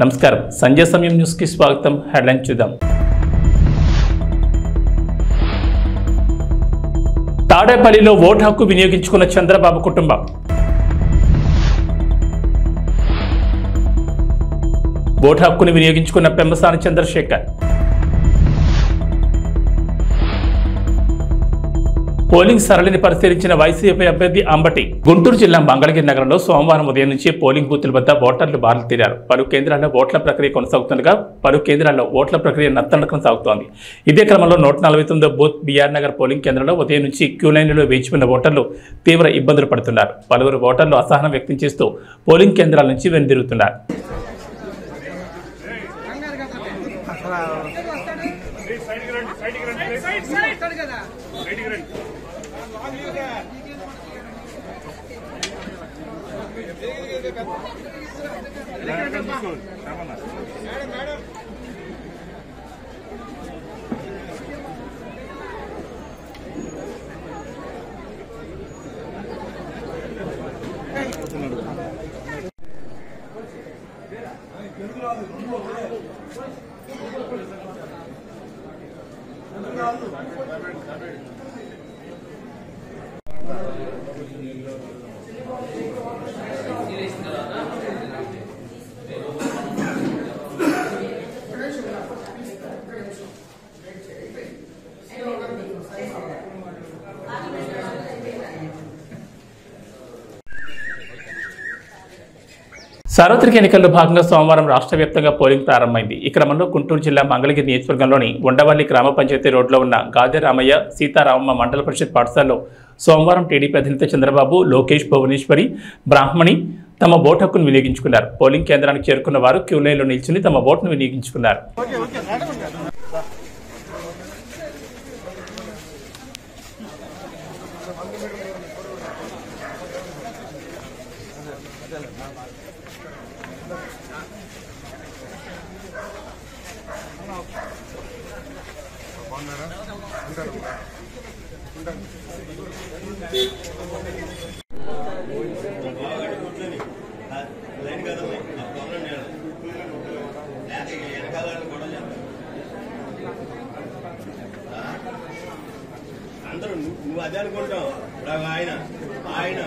నమస్కారం సంజయ్ సమయం న్యూస్ కి స్వాగతం. హెడ్లైన్ చూద్దాం. తాడేపల్లిలో ఓటు హక్కు వినియోగించుకున్న చంద్రబాబు కుటుంబం. ఓటు హక్కును వినియోగించుకున్న పెమ్మసాని చంద్రశేఖర్. పోలింగ్ సరళిని పరిశీలించిన వైసీపీ అభ్యర్థి అంబటి. గుంటూరు జిల్లా మంగళగిరి నగరంలో సోమవారం ఉదయం నుంచి పోలింగ్ బూతుల వద్ద ఓటర్లు బారులు తీరారు. పలు కేంద్రాల్లో ఓట్ల ప్రక్రియ కొనసాగుతుండగా పలు కేంద్రాల్లో ఓట్ల ప్రక్రియ నత్తనడకన సాగుతోంది. ఇదే క్రమంలో 149 బూత్ బీఆర్ నగర్ పోలింగ్ కేంద్రంలో ఉదయం నుంచి క్యూ లైన్లలో వేచి ఉన్న ఓటర్లు తీవ్ర ఇబ్బందులు పడుతున్నారు. పలువురు ఓటర్లు అసహనం వ్యక్తం చేస్తూ పోలింగ్ కేంద్రాల నుంచి వెనుదిరుగుతున్నారు. సార్వత్రిక ఎన్నికల్లో భాగంగా సోమవారం రాష్ట్ర వ్యాప్తంగా పోలింగ్ ప్రారంభమైంది. ఈ క్రమంలో గుంటూరు జిల్లా మంగళగిరి నియోజకవర్గంలోని ఉండవల్లి గ్రామ పంచాయతీ రోడ్లో ఉన్న గాదె రామయ్య సీతారామమ్మ మండల పరిషత్ పాఠశాలలో సోమవారం టీడీపీ అధినేత చంద్రబాబు, లోకేష్, భువనేశ్వరి, బ్రాహ్మణి తమ ఓటు హక్కును వినియోగించుకున్నారు. పోలింగ్ కేంద్రానికి చేరుకున్న వారు క్యూ లైన్లో నిల్చుని తమ ఓటును వినియోగించుకున్నారు. అందరూ నువ్వు అదే అనుకుంటావు. ఆయన ఆయన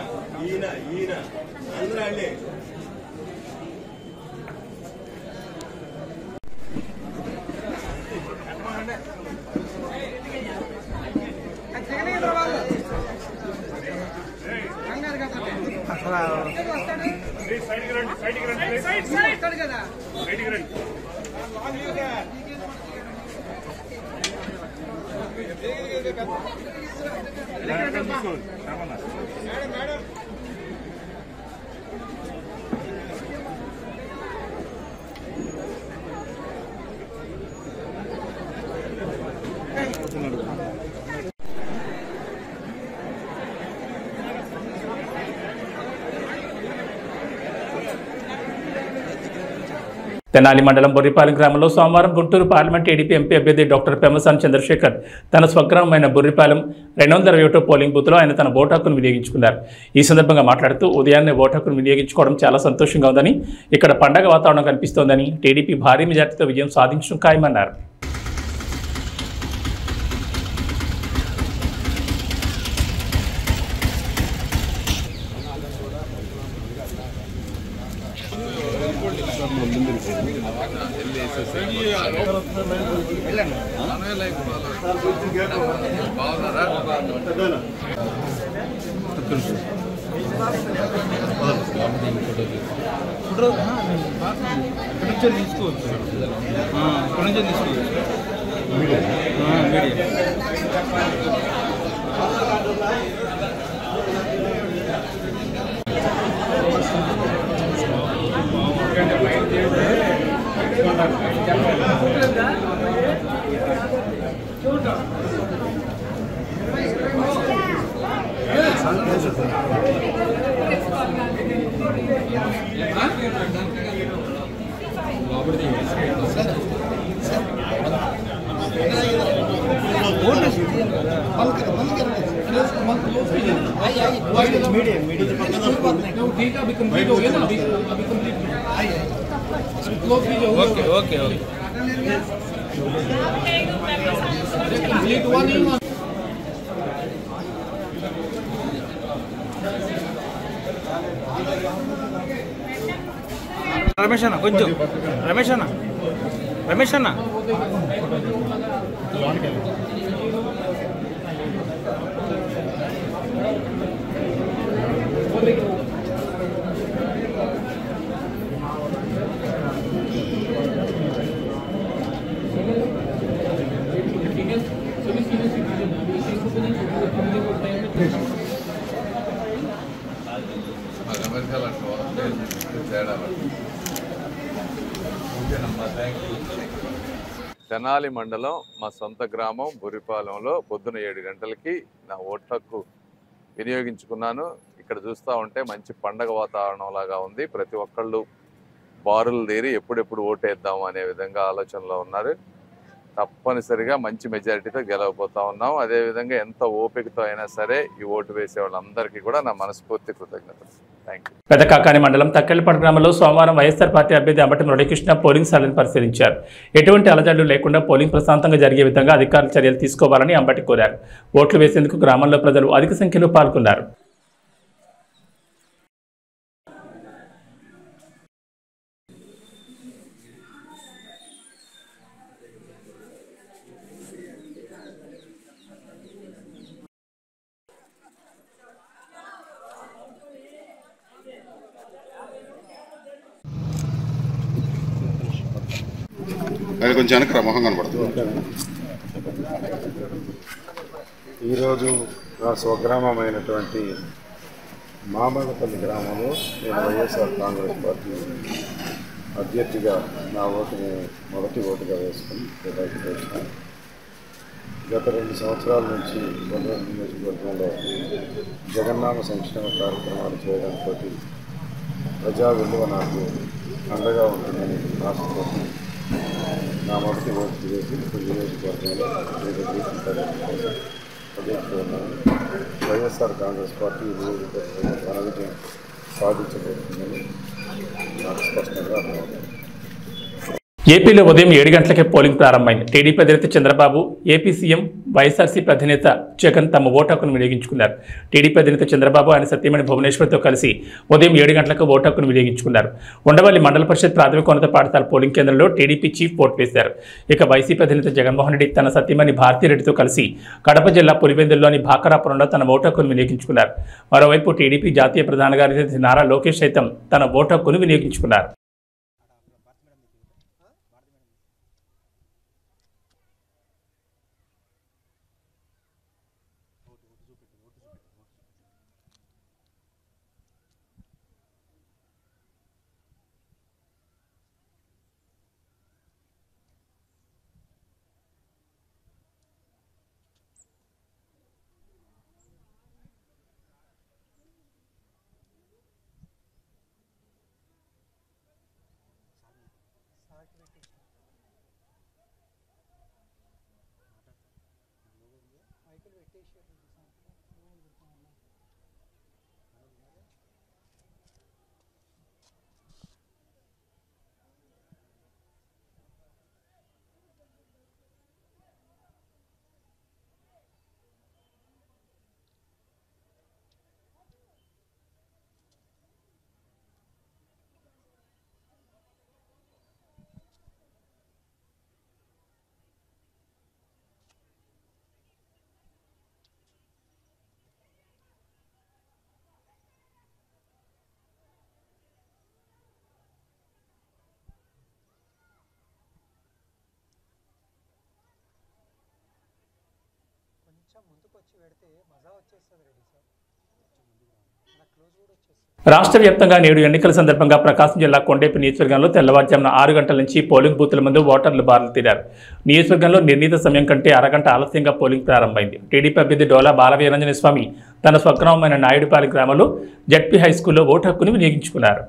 ఈయన ఈయన అందరూ వాళ్ళే. తెనాలి మండలం బుర్రిపాలెం గ్రామంలో సోమవారం గుంటూరు పార్లమెంట్ టీడీపీ ఎంపీ అభ్యర్థి డాక్టర్ పెమ్మసాని చంద్రశేఖర్ తన స్వగ్రామమైన బుర్రిపాలెం 221 పోలింగ్ బూత్లో ఆయన తన ఓటు హక్కును వినియోగించుకున్నారు. ఈ సందర్భంగా మాట్లాడుతూ ఉదయాన్నే ఓటు హక్కును వినియోగించుకోవడం చాలా సంతోషంగా ఉందని, ఇక్కడ పండగ వాతావరణం కనిపిస్తోందని, టీడీపీ భారీ మెజార్టీతో విజయం సాధించడం ఖాయమన్నారు. मीडियम मीडियम ठीक है अभी कंप्लीट हो गया ना अभी complete okay okay okay Ramesh అన్న కొంచెం రమేష్ అన్న తెనాలి మండలం మా సొంత గ్రామం బురిపాలెంలో పొద్దున 7 గంటలకి నా ఓటు హక్కు వినియోగించుకున్నాను. ఇక్కడ చూస్తూ ఉంటే మంచి పండగ వాతావరణం లాగా ఉంది. ప్రతి ఒక్కళ్ళు బారులు తీరి ఎప్పుడెప్పుడు ఓటేద్దాము అనే విధంగా ఆలోచనలో ఉన్నారు. తప్పనిసరిగా మంచి మెజారిటీతో గెలవబోతా ఉన్నాం. అదేవిధంగా ఎంత ఓపికతో అయినా సరే ఈ ఓటు వేసే వాళ్ళందరికీ కూడా నా మనస్ఫూర్తి కృతజ్ఞతలు. Thank you. పెదకాకాని మండలం తక్కెళ్లపాడు గ్రామంలో సోమవారం వైఎస్ఆర్ పార్టీ అభ్యర్థి అంబటి మురళీకృష్ణ పోలింగ్ స్థలాన్ని పరిశీలించారు. ఎటువంటి అలజడులు లేకుండా పోలింగ్ ప్రశాంతంగా జరిగే విధంగా అధికారులు చర్యలు తీసుకోవాలని అంబటి కోరారు. ఓట్లు వేసేందుకు గ్రామంలో ప్రజలు అధిక సంఖ్యలో పాల్గొన్నారు. అది కొంచెం వెనక మొహం కనపడుతుంది. ఈరోజు నా స్వగ్రామమైనటువంటి మామలపల్లి గ్రామంలో నేను వైఎస్ఆర్ కాంగ్రెస్ పార్టీ అభ్యర్థిగా నా ఓటుని మొదటి ఓటుగా వేసుకుని కేటాయించాను. గత 2 సంవత్సరాల నుంచి కొండవరం నియోజకవర్గంలో జగన్నామ సంక్షేమ కార్యక్రమాలు చేయడంతో ప్రజా విలువ నాకు అండగా ఉంటుందని ఆశతో నా మొదటి ఓటు వేసి నియోజకవర్గంలో వైఎస్ఆర్ కాంగ్రెస్ పార్టీ నియోజకవర్గంలో ఘన విజయం సాధించబోతుందని నాకు స్పష్టంగా అర్థమవుతుంది. ఏపీలో ఉదయం 7 గంటలకే పోలింగ్ ప్రారంభమైంది. టీడీపీ అధినేత చంద్రబాబు, ఏపీ సీఎం, వైఎస్ఆర్సీపీ అధినేత జగన్ తమ ఓటు హక్కును వినియోగించుకున్నారు. టీడీపీ అధినేత చంద్రబాబు ఆయన సతీమణి భువనేశ్వర్తో కలిసి ఉదయం 7 గంటలకు ఓటు హక్కును వినియోగించుకున్నారు. ఉండవల్లి మండల పరిషత్ ప్రాథమికోన్నత పాఠశాల పోలింగ్ కేంద్రంలో టీడీపీ చీఫ్ ఓటు వేశారు. ఇక వైసీపీ అధినేత జగన్మోహన్ రెడ్డి తన సతీమణి భారతీరెడ్డితో కలిసి కడప జిల్లా పులివెందుల్లోని భాకరాపురంలో తన ఓటు హక్కును వినియోగించుకున్నారు. మరోవైపు టీడీపీ జాతీయ ప్రధాన కార్యదర్శి నారా లోకేష్ సైతం తన ఓటు హక్కును వినియోగించుకున్నారు. రాష్ట్ర వ్యాప్తంగా నేడు ఎన్నికల సందర్భంగా ప్రకాశం జిల్లా కొండేపి నియోజకవర్గంలో తెల్లవారుజామున 6 గంటల నుంచి పోలింగ్ బూతుల ముందు ఓటర్లు బారులు తీరారు. నియోజకవర్గంలో నిర్ణీత సమయం కంటే అరగంట ఆలస్యంగా పోలింగ్ ప్రారంభమైంది. టీడీపీ అభ్యర్థి డోలా బాలవీరాంజనేయ స్వామి తన స్వగ్రామమైన నాయుడుపాలెం గ్రామంలో జడ్పీ హైస్కూల్లో ఓటు హక్కును వినియోగించుకున్నారు.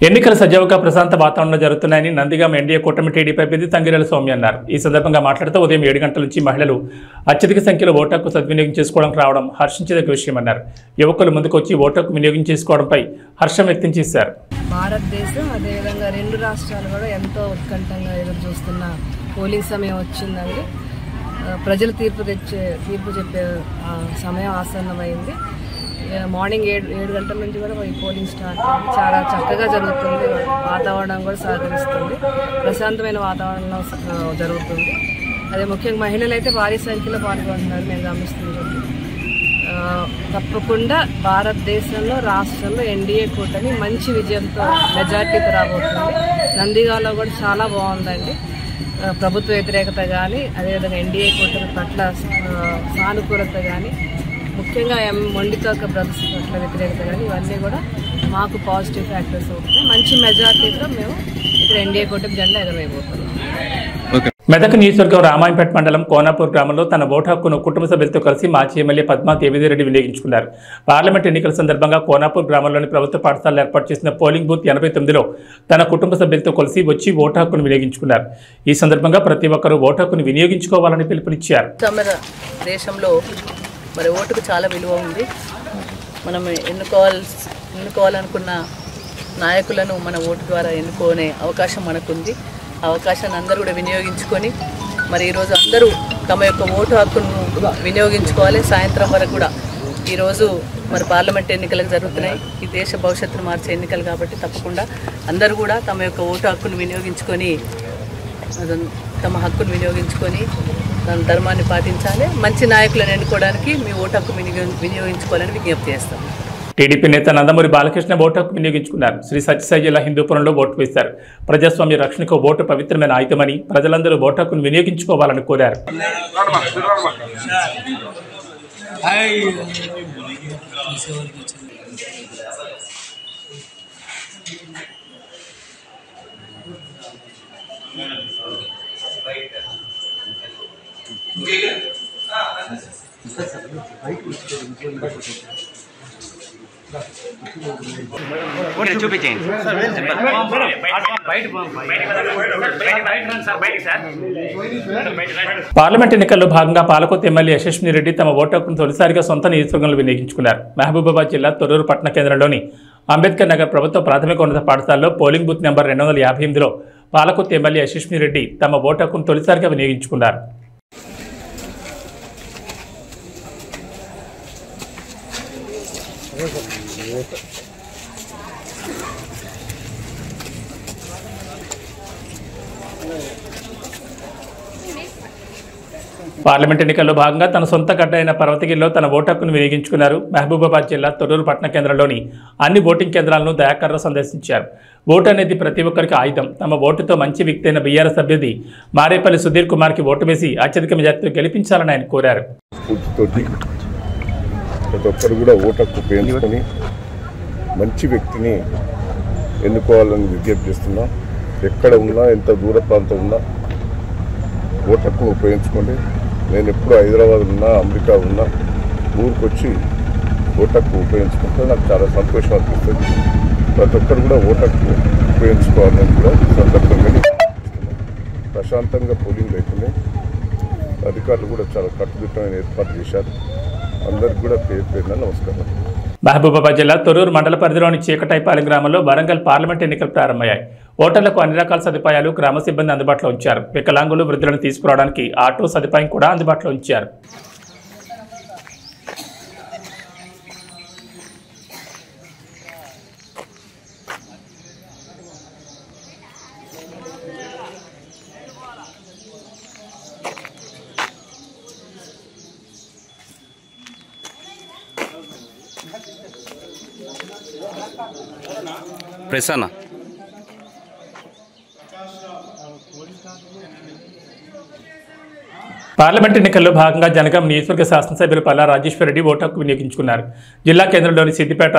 ఎన్నికల సజావుగా ప్రశాంత వాతావరణంలో జరుగుతున్నాయని నందిగామ ఎన్డీఏ కూటమి టీడీపీ అభ్యర్థి తంగిరెల సౌమ్య అన్నారు. ఈ సందర్భంగా మాట్లాడుతూ ఉదయం 7 గంటల నుంచి మహిళలు అత్యధిక సంఖ్యలో ఓటు హక్కు సద్వినియోగం చేసుకోవడానికి రావడం హర్షించదగ్గ విషయమన్నారు. యువకులు ముందుకొచ్చి ఓటు హక్కు వినియోగం చేసుకోవడంపై హర్షం వ్యక్తం చేశారు. భారతదేశం అదేవిధంగా 2 రాష్ట్రాలు కూడా ఎంతో ఉత్కంఠంగా ఎదురు చూస్తున్న పోలింగ్ సమయం వచ్చిందండి. ప్రజలు తీర్పు చెప్పే సమయం ఆసన్నమైంది. మార్నింగ్ 7 గంటల నుంచి కూడా ఈ పోలింగ్ స్టార్ట్ అయింది. చాలా చక్కగా జరుగుతుంది. వాతావరణం కూడా సహకరిస్తుంది. ప్రశాంతమైన వాతావరణంలో జరుగుతుంది. అదే ముఖ్యంగా మహిళలు అయితే భారీ సంఖ్యలో పాల్గొంటున్నారు. మేము గమనిస్తున్నాం. తప్పకుండా భారతదేశంలో రాష్ట్రంలో ఎన్డీఏ కూటమి మంచి విజయంతో మెజార్టీతో రాబోతుంది. నందిగాలో కూడా చాలా బాగుందండి. ప్రభుత్వ వ్యతిరేకత కానీ అదేవిధంగా ఎన్డీఏ కూటమి పట్ల సానుకూలత కానీ ముఖ్యంగా మొండితోక బ్రదర్స్ పట్ల వ్యతిరేకత కానీ ఇవన్నీ కూడా మాకు పాజిటివ్ ఫ్యాక్టర్స్ అవుతాయి. మంచి మెజార్టీతో మేము ఇక్కడ ఎన్డీఏ కూటమి జెండా ఎగరవేయబోతున్నాం. మెదక్ నియోజకవర్గం రామాయంపేట మండలం కోనాపూర్ గ్రామంలో తన ఓటు హక్కును కుటుంబ సభ్యులతో కలిసి మాజీ ఎమ్మెల్యే పద్మా దేవిరెడ్డి వినియోగించుకున్నారు. పార్లమెంట్ ఎన్నికల సందర్భంగా కోనాపూర్ గ్రామంలోని ప్రభుత్వ పాఠశాలలో ఏర్పాటు చేసిన పోలింగ్ బూత్ 89లో తన కుటుంబ సభ్యులతో కలిసి వచ్చి ఓటు హక్కును వినియోగించుకున్నారు. ఈ సందర్భంగా ప్రతి ఒక్కరూ ఓటు హక్కును వినియోగించుకోవాలని పిలుపునిచ్చారు. దేశంలో మరి ఓటుకు చాలా విలువ ఉంది. మనం ఎన్నుకోవాలనుకున్న నాయకులను మన ఓటు ద్వారా ఎన్నుకునే అవకాశం మనకుంది. అవకాశాన్ని అందరూ కూడా వినియోగించుకొని మరి ఈరోజు అందరూ తమ యొక్క ఓటు హక్కును వినియోగించుకోవాలి. సాయంత్రం వరకు కూడా ఈరోజు మరి పార్లమెంట్ ఎన్నికలకు జరుగుతున్నాయి. ఈ దేశ భవిష్యత్తును మార్చే ఎన్నికలు కాబట్టి తప్పకుండా అందరూ కూడా తమ యొక్క ఓటు హక్కును వినియోగించుకొని తమ హక్కును వినియోగించుకొని తన ధర్మాన్ని పాటించాలి. మంచి నాయకులను ఎన్నుకోవడానికి మీ ఓటు హక్కు వినియోగించుకోవాలని విజ్ఞప్తి చేస్తాం. టీడీపీ నేత నందమూరి బాలకృష్ణ ఓటు హక్కు వినియోగించుకున్నారు. శ్రీ సత్యసాయి జిల్లా హిందూపురంలో ఓటు వేశారు. ప్రజాస్వామ్య రక్షణకు ఓటు పవిత్రమైన ఆయుధమని ప్రజలందరూ ఓటు హక్కును వినియోగించుకోవాలని కోరారు. పార్లమెంట్ ఎన్నికల్లో భాగంగా పాలకొత్త ఎమ్మెల్యే యశస్విని రెడ్డి తమ ఓటు హక్కును తొలిసారిగా సొంత నియోజకవర్గంలో వినియోగించుకున్నారు. మహబూబాబాద్ జిల్లా తొర్రూరు పట్టణ కేంద్రంలోని అంబేద్కర్ నగర్ ప్రభుత్వ ప్రాథమిక ఉన్నత పాఠశాలలో పోలింగ్ బూత్ నెంబర్ 258లో పాలకొత్త ఎమ్మెల్యే యశస్విని రెడ్డి తమ ఓటు హక్కును తొలిసారిగా వినియోగించుకున్నారు. పార్లమెంట్ ఎన్నికల్లో భాగంగా తన సొంత గడ్డ అయిన పర్వతగిరిలో తన ఓటు హక్కును వినియోగించుకున్నారు. మహబూబాబాద్ జిల్లా తొర్రూరు పట్టణ కేంద్రంలోని అన్ని ఓటింగ్ కేంద్రాలను దయాకర్రావు సందర్శించారు. ఓటు అనేది ప్రతి ఒక్కరికి ఆయుధం. తమ ఓటుతో మంచి వ్యక్తి అయిన బీఆర్ఎస్ అభ్యర్థి మారేపల్లి సుధీర్ కుమార్కి ఓటు వేసి అత్యధిక మెజార్టీతో గెలిపించాలని ఆయన కోరారు. ప్రతి ఒక్కరు కూడా ఓటు హక్కు ఉపయోగించుకొని మంచి వ్యక్తిని ఎన్నుకోవాలని విజ్ఞప్తి చేస్తున్నాం. ఎక్కడ ఉన్నా ఎంత దూర ప్రాంతం ఉన్నా ఓటు హక్కు ఉపయోగించుకోండి. నేను ఎప్పుడు హైదరాబాద్ ఉన్నా, అమెరికా ఉన్నా, ఊరికి వచ్చి ఓటు హక్కు ఉపయోగించుకుంటే నాకు చాలా సంతోషం అనిపిస్తుంది. ప్రతి ఒక్కరు కూడా ఓటు హక్కు ఉపయోగించుకోవాలని కూడా సందర్భంగా ప్రశాంతంగా పోలింగ్ లేకుండా అధికారులు కూడా చాలా కట్టుదిట్టమైన ఏర్పాటు చేశారు. అందరికి కూడా పేరు పేరున నమస్కారం. మహబూబాబాద్ జిల్లా తొర్రూరు మండల పరిధిలోని చీకటైపాలెం గ్రామంలో వరంగల్ పార్లమెంట్ ఎన్నికలు ప్రారంభమయ్యాయి. ఓటర్లకు అన్ని రకాల సదుపాయాలు గ్రామ సిబ్బంది అందుబాటులో ఉంచారు. వికలాంగులు, వృద్ధులను తీసుకురావడానికి ఆటో సదుపాయం కూడా అందుబాటులో ఉంచారు. ప్రసన్న పార్లమెంట్ ఎన్నికల్లో భాగంగా జనగాం నియోజకవర్గ శాసనసభ్యులు పల్లా రాజేశ్వరరెడ్డి ఓటు హక్కు వినియోగించుకున్నారు. జిల్లా కేంద్రంలోని సిద్దిపేట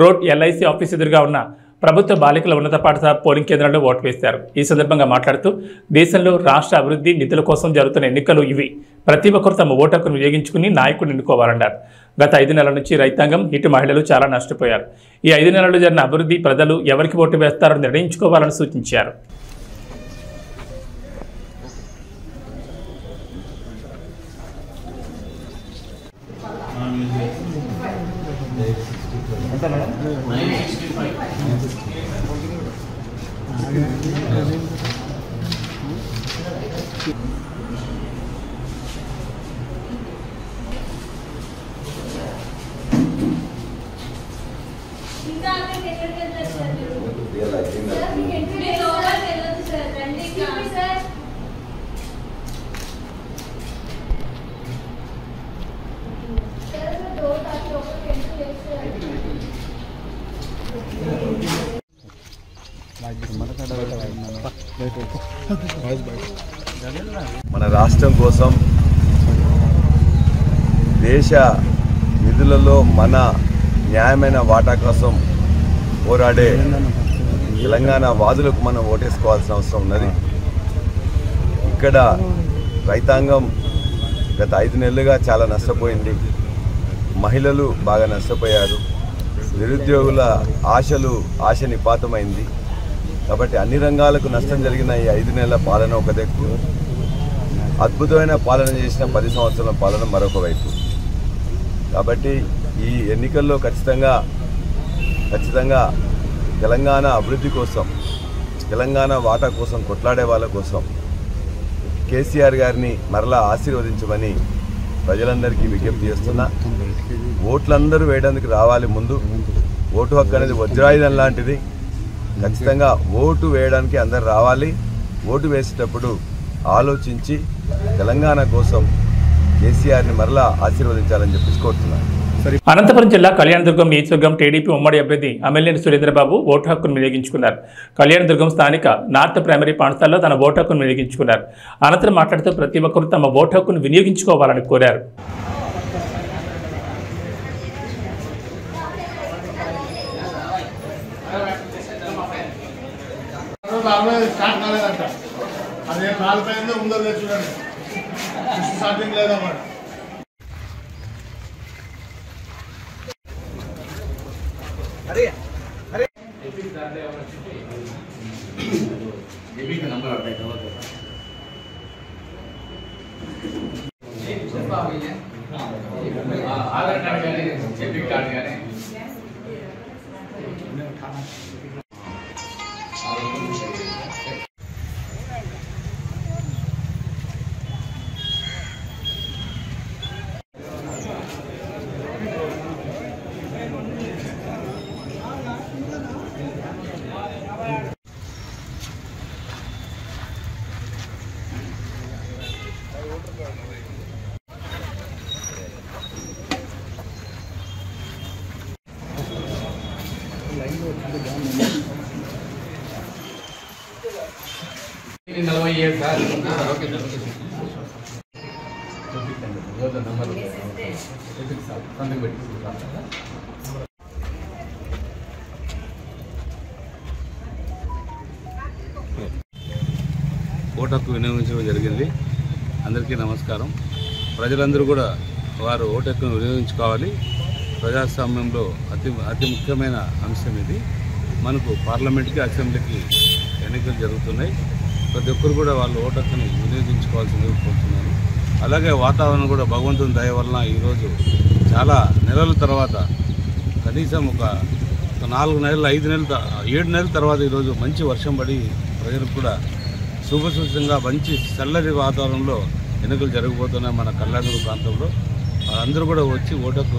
రోడ్ ఎల్ఐసి ఆఫీస్ ఎదురుగా ఉన్న ప్రభుత్వ బాలికల ఉన్నత పాఠశాల పోలింగ్ కేంద్రంలో ఓటు వేశారు. ఈ సందర్భంగా మాట్లాడుతూ దేశంలో రాష్ట్ర అభివృద్ధి నిధుల కోసం జరుగుతున్న ఎన్నికలు ఇవి. ప్రతి ఒక్కరు తమ ఓటు హక్కును వినియోగించుకుని నాయకుడిని ఎన్నుకోవాలన్నారు. గత 5 నెలల నుంచి రైతాంగం, ఇటు మహిళలు చాలా నష్టపోయారు. ఈ 5 నెలల్లో జరిగిన అభివృద్ధి ప్రజలు ఎవరికి ఓటు వేస్తారో నిర్ణయించుకోవాలని సూచించారు. మన రాష్ట్రం కోసం, దేశ నిధులలో మన న్యాయమైన వాటా కోసం పోరాడే తెలంగాణ వాదులకు మనం ఓటేసుకోవాల్సిన అవసరం ఉన్నది. ఇక్కడ రైతాంగం గత 5 నెలలుగా చాలా నష్టపోయింది. మహిళలు బాగా నష్టపోయారు. నిరుద్యోగుల ఆశ నిపాతమైంది. కాబట్టి అన్ని రంగాలకు నష్టం జరిగిన ఈ 5 నెలల పాలన ఒక దిక్కు, అద్భుతమైన పాలన చేసిన 10 సంవత్సరాల పాలన మరొక వైపు. కాబట్టి ఈ ఎన్నికల్లో ఖచ్చితంగా తెలంగాణ అభివృద్ధి కోసం, తెలంగాణ వాటా కోసం కొట్లాడే వాళ్ళ కోసం కేసీఆర్ గారిని మరలా ఆశీర్వదించమని ప్రజలందరికీ విజ్ఞప్తి చేస్తున్నా. ఓట్లందరూ వేయడానికి రావాలి. ముందు ఓటు హక్కు అనేది వజ్రాయుధం లాంటిది. ఖచ్చితంగా ఓటు వేయడానికి అందరు రావాలి. ఓటు వేసేటప్పుడు ఆలోచించి తెలంగాణ కోసం కేసీఆర్ని మరలా ఆశీర్వదించాలని చెప్పి కోరుతున్నాను. అనంతపురం జిల్లా కళ్యాణదుర్గం నియోజకవర్గం టీడీపీ ఉమ్మడి అభ్యర్థి అమ్మెల్యేని సురేంద్రబాబు ఓటు హక్కును వినియోగించుకున్నారు. కళ్యాణదుర్గం స్థానిక నార్త్ ప్రైమరీ పాఠశాలలో తన ఓటు హక్కును వినియోగించుకున్నారు. అనంతరం మాట్లాడుతూ ప్రతి ఒక్కరూ తమ ఓటు హక్కును వినియోగించుకోవాలని కోరారు. ఓటు హక్కు వినియోగించడం జరిగింది. అందరికీ నమస్కారం. ప్రజలందరూ కూడా వారు ఓటు హక్కును వినియోగించుకోవాలి. ప్రజాస్వామ్యంలో అతి ముఖ్యమైన అంశం ఇది. మనకు పార్లమెంట్కి, అసెంబ్లీకి ఎన్నికలు జరుగుతున్నాయి. ప్రతి ఒక్కరు కూడా వాళ్ళు ఓటు హక్కుని వినియోగించుకోవాల్సిందిగా కోరుతున్నాను. అలాగే వాతావరణం కూడా భగవంతుని దయ వలన ఈరోజు చాలా నెలల తర్వాత, కనీసం ఒక 4 నెలలు, 5 నెలలు, 7 నెలల తర్వాత ఈరోజు మంచి వర్షం పడి ప్రజలకు కూడా శుభసూచకంగా మంచి చల్లటి వాతావరణంలో ఎన్నికలు జరగబోతున్నాయి మన కళ్యాణదుర్గ ప్రాంతంలో. అందరూ కూడా వచ్చి ఓటు హక్కు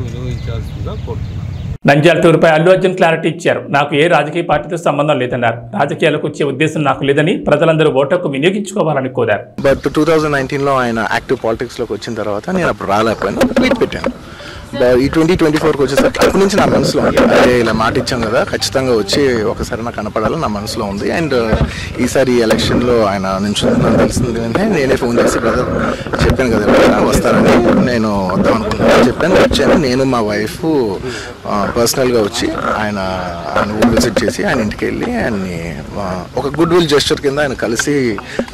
వినియోగించాల్సిందిగా కోరుతున్నాను. నంద్యాల టూర్పై అల్లు అర్జున్ క్లారిటీ ఇచ్చారు. నాకు ఏ రాజకీయ పార్టీతో సంబంధం లేదన్నారు. రాజకీయాలకు వచ్చే ఉద్దేశం నాకు లేదని, ప్రజలందరూ ఓటు హక్కు వినియోగించుకోవాలని కోరారు. బట్ 2019లో ఆయన యాక్టివ్ పాలిటిక్స్లోకి వచ్చిన తర్వాత నేను అప్పుడు రాలేకపోయాను, ట్వీట్ పెట్టాను. ఈ 2024కి వచ్చేసరికి అప్పటి నుంచి నా మనసులో ఉంది, అదే ఇలా మాట ఇచ్చాం కదా, ఖచ్చితంగా వచ్చి ఒకసారి నాకు కనపడాలని నా మనసులో ఉంది. అండ్ ఈసారి ఎలక్షన్లో ఆయన నిల్చుందని తెలిసింది అంటే నేనే ఫోన్ చేసి బ్రదర్ చెప్పాను కదా వస్తారని, నేను వద్దాం అనుకుంటున్నాను చెప్పాను. వచ్చాను నేను, మా వైఫ్ పర్సనల్గా వచ్చి ఆయన విజిట్ చేసి ఆయన ఇంటికి వెళ్ళి ఆయన్ని ఒక గుడ్ విల్ జెస్చర్ కింద ఆయన కలిసి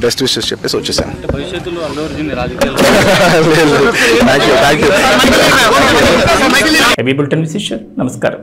బెస్ట్ విషెస్ చెప్పేసి వచ్చేసాను. నమస్కారం.